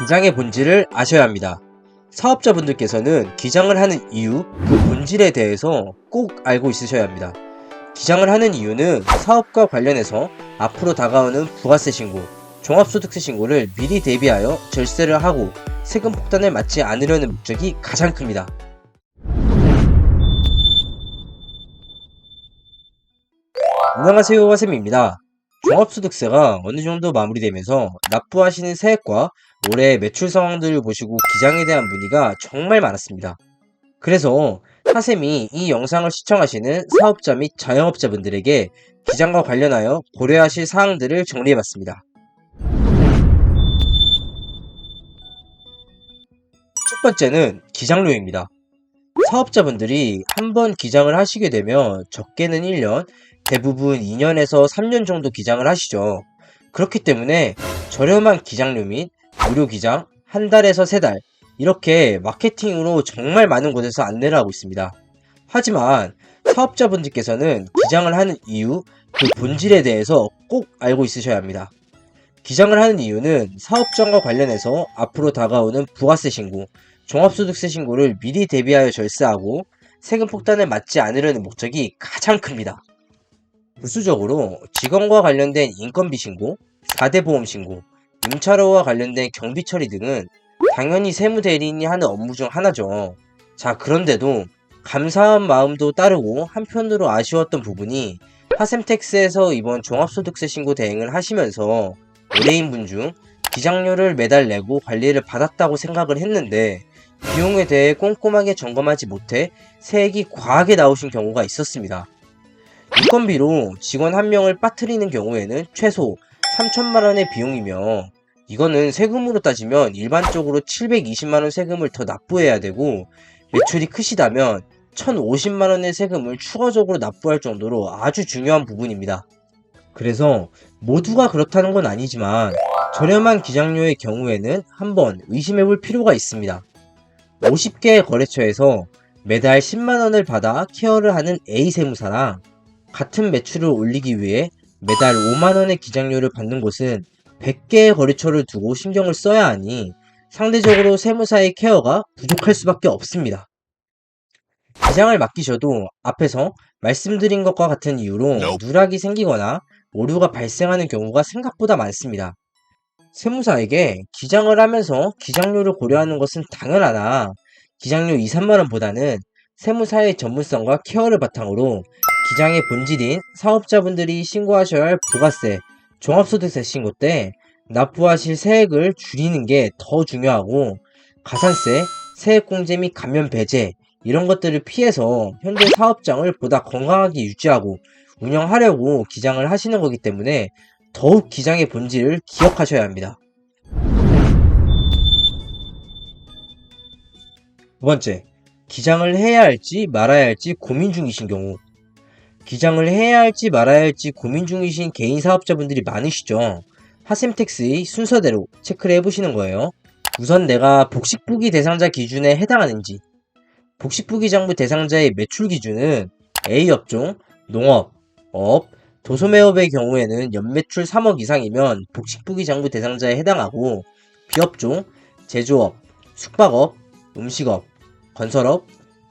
기장의 본질을 아셔야 합니다. 사업자분들께서는 기장을 하는 이유, 그 본질에 대해서 꼭 알고 있으셔야 합니다. 기장을 하는 이유는 사업과 관련해서 앞으로 다가오는 부가세 신고, 종합소득세 신고를 미리 대비하여 절세를 하고 세금 폭탄을 맞지 않으려는 목적이 가장 큽니다. 안녕하세요, 와쌤입니다. 종합소득세가 어느 정도 마무리되면서 납부하시는 세액과 올해 매출 상황들을 보시고 기장에 대한 문의가 정말 많았습니다. 그래서 사쌤이 이 영상을 시청하시는 사업자 및 자영업자분들에게 기장과 관련하여 고려하실 사항들을 정리해봤습니다. 첫 번째는 기장료입니다. 사업자분들이 한번 기장을 하시게 되면 적게는 1년, 대부분 2년에서 3년 정도 기장을 하시죠. 그렇기 때문에 저렴한 기장료 및 무료 기장, 한 달에서 3달, 이렇게 마케팅으로 정말 많은 곳에서 안내를 하고 있습니다. 하지만 사업자분들께서는 기장을 하는 이유, 그 본질에 대해서 꼭 알고 있으셔야 합니다. 기장을 하는 이유는 사업장과 관련해서 앞으로 다가오는 부가세 신고, 종합소득세 신고를 미리 대비하여 절세하고 세금 폭탄을 맞지 않으려는 목적이 가장 큽니다. 부수적으로 직원과 관련된 인건비 신고, 4대 보험 신고, 임차료와 관련된 경비 처리 등은 당연히 세무대리인이 하는 업무 중 하나죠. 자, 그런데도 감사한 마음도 따르고 한편으로 아쉬웠던 부분이 하셈택스에서 이번 종합소득세 신고 대행을 하시면서 의뢰인분 중 기장료를 매달 내고 관리를 받았다고 생각을 했는데 비용에 대해 꼼꼼하게 점검하지 못해 세액이 과하게 나오신 경우가 있었습니다. 인건비로 직원 한 명을 빠뜨리는 경우에는 최소 3천만원의 비용이며 이거는 세금으로 따지면 일반적으로 720만원 세금을 더 납부해야 되고 매출이 크시다면 1050만원의 세금을 추가적으로 납부할 정도로 아주 중요한 부분입니다. 그래서 모두가 그렇다는 건 아니지만 저렴한 기장료의 경우에는 한번 의심해볼 필요가 있습니다. 50개의 거래처에서 매달 10만원을 받아 케어를 하는 A 세무사랑 같은 매출을 올리기 위해 매달 5만원의 기장료를 받는 곳은 100개의 거래처를 두고 신경을 써야 하니 상대적으로 세무사의 케어가 부족할 수밖에 없습니다. 기장을 맡기셔도 앞에서 말씀드린 것과 같은 이유로 누락이 생기거나 오류가 발생하는 경우가 생각보다 많습니다. 세무사에게 기장을 하면서 기장료를 고려하는 것은 당연하나 기장료 2, 3만원보다는 세무사의 전문성과 케어를 바탕으로 기장의 본질인 사업자분들이 신고하셔야 할 부가세, 종합소득세 신고 때 납부하실 세액을 줄이는 게 더 중요하고 가산세, 세액공제 및 감면 배제 이런 것들을 피해서 현재 사업장을 보다 건강하게 유지하고 운영하려고 기장을 하시는 거기 때문에 더욱 기장의 본질을 기억하셔야 합니다. 두 번째, 기장을 해야 할지 말아야 할지 고민 중이신 경우. 기장을 해야 할지 말아야 할지 고민 중이신 개인 사업자분들이 많으시죠. 하셈택스의 순서대로 체크를 해보시는 거예요. 우선 내가 복식부기 대상자 기준에 해당하는지, 복식부기 장부 대상자의 매출 기준은 A 업종, 농업, 업, 도소매업의 경우에는 연매출 3억 이상이면 복식부기 장부 대상자에 해당하고 B업종, 제조업, 숙박업, 음식업, 건설업,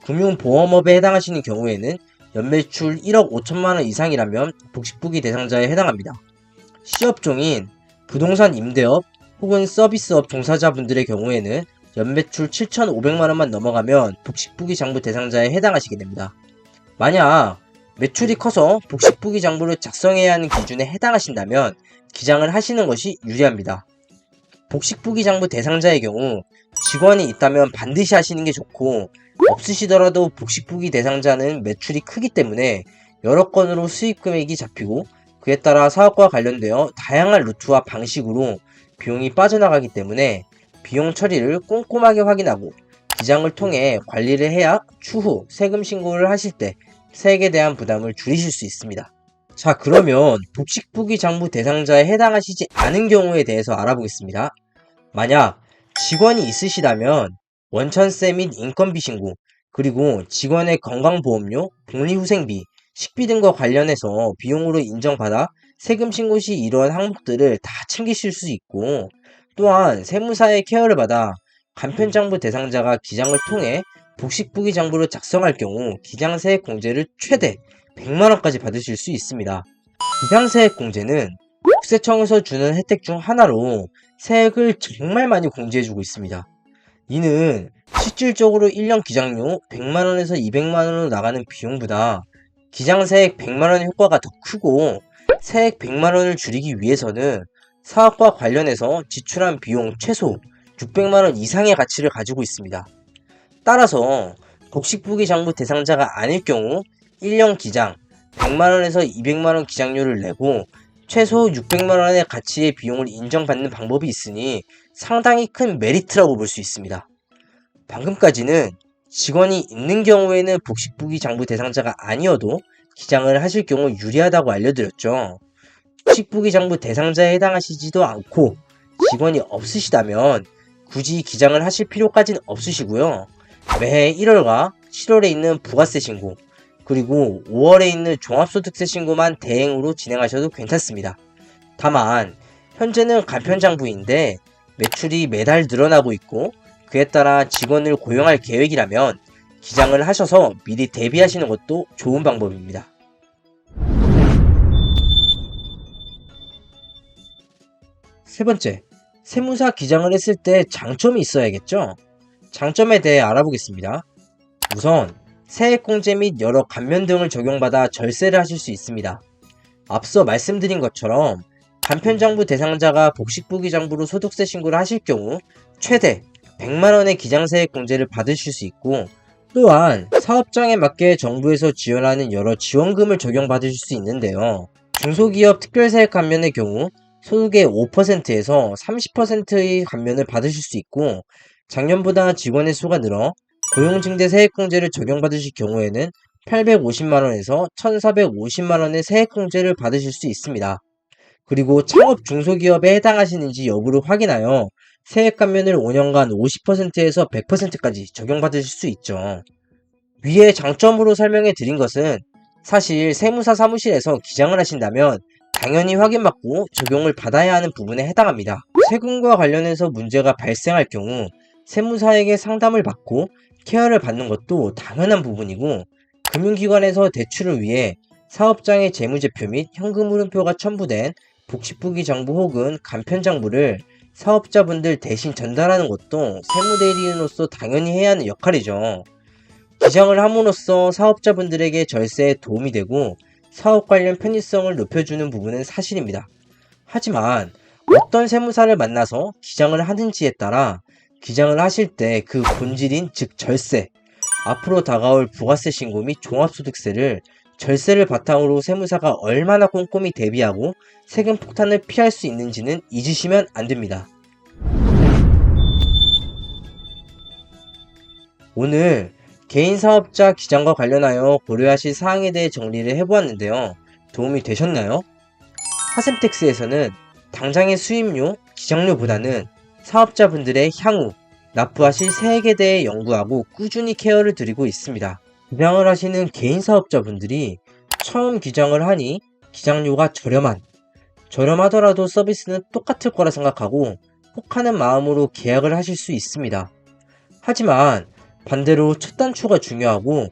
금융보험업에 해당하시는 경우에는 연매출 1억 5천만원 이상이라면 복식부기 대상자에 해당합니다. C업종인 부동산 임대업 혹은 서비스업 종사자분들의 경우에는 연매출 7,500만원만 넘어가면 복식부기 장부 대상자에 해당하시게 됩니다. 만약 매출이 커서 복식부기 장부를 작성해야 하는 기준에 해당하신다면 기장을 하시는 것이 유리합니다. 복식부기 장부 대상자의 경우 직원이 있다면 반드시 하시는 게 좋고 없으시더라도 복식부기 대상자는 매출이 크기 때문에 여러 건으로 수익 금액이 잡히고 그에 따라 사업과 관련되어 다양한 루트와 방식으로 비용이 빠져나가기 때문에 비용 처리를 꼼꼼하게 확인하고 기장을 통해 관리를 해야 추후 세금 신고를 하실 때 세액에 대한 부담을 줄이실 수 있습니다. 자, 그러면 복식부기 장부 대상자에 해당하시지 않은 경우에 대해서 알아보겠습니다. 만약 직원이 있으시다면 원천세 및 인건비 신고, 그리고 직원의 건강보험료, 복리후생비, 식비 등과 관련해서 비용으로 인정받아 세금 신고 시 이러한 항목들을 다 챙기실 수 있고 또한 세무사의 케어를 받아 간편장부 대상자가 기장을 통해 복식부기장부를 작성할 경우 기장세액 공제를 최대 100만원까지 받으실 수 있습니다. 기장세액 공제는 국세청에서 주는 혜택 중 하나로 세액을 정말 많이 공제해주고 있습니다. 이는 실질적으로 1년 기장료 100만원에서 200만원으로 나가는 비용보다 기장세액 100만원의 효과가 더 크고, 세액 100만원을 줄이기 위해서는 사업과 관련해서 지출한 비용 최소 600만원 이상의 가치를 가지고 있습니다. 따라서 복식부기장부 대상자가 아닐 경우 1년 기장 100만원에서 200만원 기장료를 내고 최소 600만원의 가치의 비용을 인정받는 방법이 있으니 상당히 큰 메리트라고 볼 수 있습니다. 방금까지는 직원이 있는 경우에는 복식부기장부 대상자가 아니어도 기장을 하실 경우 유리하다고 알려드렸죠. 복식부기장부 대상자에 해당하시지도 않고 직원이 없으시다면 굳이 기장을 하실 필요까지는 없으시고요. 매해 1월과 7월에 있는 부가세 신고, 그리고 5월에 있는 종합소득세 신고만 대행으로 진행하셔도 괜찮습니다. 다만 현재는 간편장부인데 매출이 매달 늘어나고 있고 그에 따라 직원을 고용할 계획이라면 기장을 하셔서 미리 대비하시는 것도 좋은 방법입니다. 세 번째, 세무사 기장을 했을 때 장점이 있어야겠죠? 장점에 대해 알아보겠습니다. 우선 세액공제 및 여러 감면 등을 적용받아 절세를 하실 수 있습니다. 앞서 말씀드린 것처럼 간편장부 대상자가 복식부기장부로 소득세 신고를 하실 경우 최대 100만원의 기장세액 공제를 받으실 수 있고, 또한 사업장에 맞게 정부에서 지원하는 여러 지원금을 적용받으실 수 있는데요. 중소기업 특별세액 감면의 경우 소득의 5%에서 30%의 감면을 받으실 수 있고, 작년보다 직원의 수가 늘어 고용증대 세액공제를 적용받으실 경우에는 850만원에서 1450만원의 세액공제를 받으실 수 있습니다. 그리고 창업 중소기업에 해당하시는지 여부를 확인하여 세액 감면을 5년간 50%에서 100%까지 적용받으실 수 있죠. 위에 장점으로 설명해 드린 것은 사실 세무사 사무실에서 기장을 하신다면 당연히 확인받고 적용을 받아야 하는 부분에 해당합니다. 세금과 관련해서 문제가 발생할 경우 세무사에게 상담을 받고 케어를 받는 것도 당연한 부분이고, 금융기관에서 대출을 위해 사업장의 재무제표 및 현금흐름표가 첨부된 복식부기장부 혹은 간편장부를 사업자분들 대신 전달하는 것도 세무대리인으로서 당연히 해야 하는 역할이죠. 기장을 함으로써 사업자분들에게 절세에 도움이 되고 사업 관련 편의성을 높여주는 부분은 사실입니다. 하지만 어떤 세무사를 만나서 기장을 하는지에 따라 기장을 하실 때 그 본질인 즉 절세, 앞으로 다가올 부가세 신고 및 종합소득세를 절세를 바탕으로 세무사가 얼마나 꼼꼼히 대비하고 세금 폭탄을 피할 수 있는지는 잊으시면 안 됩니다. 오늘 개인사업자 기장과 관련하여 고려하실 사항에 대해 정리를 해보았는데요. 도움이 되셨나요? 하셈택스에서는 당장의 수입료, 기장료보다는 사업자분들의 향후 납부하실 세액에 대해 연구하고 꾸준히 케어를 드리고 있습니다. 기장을 하시는 개인 사업자분들이 처음 기장을 하니 기장료가 저렴하더라도 서비스는 똑같을 거라 생각하고 혹하는 마음으로 계약을 하실 수 있습니다. 하지만 반대로 첫 단추가 중요하고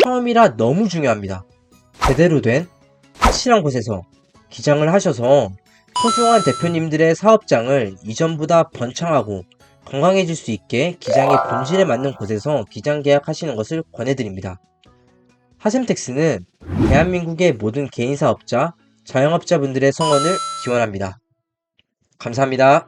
처음이라 너무 중요합니다. 제대로 된 확실한 곳에서 기장을 하셔서 소중한 대표님들의 사업장을 이전보다 번창하고 건강해질 수 있게 기장의 본질에 맞는 곳에서 기장 계약하시는 것을 권해드립니다. 하셈택스는 대한민국의 모든 개인사업자, 자영업자분들의 성원을 기원합니다. 감사합니다.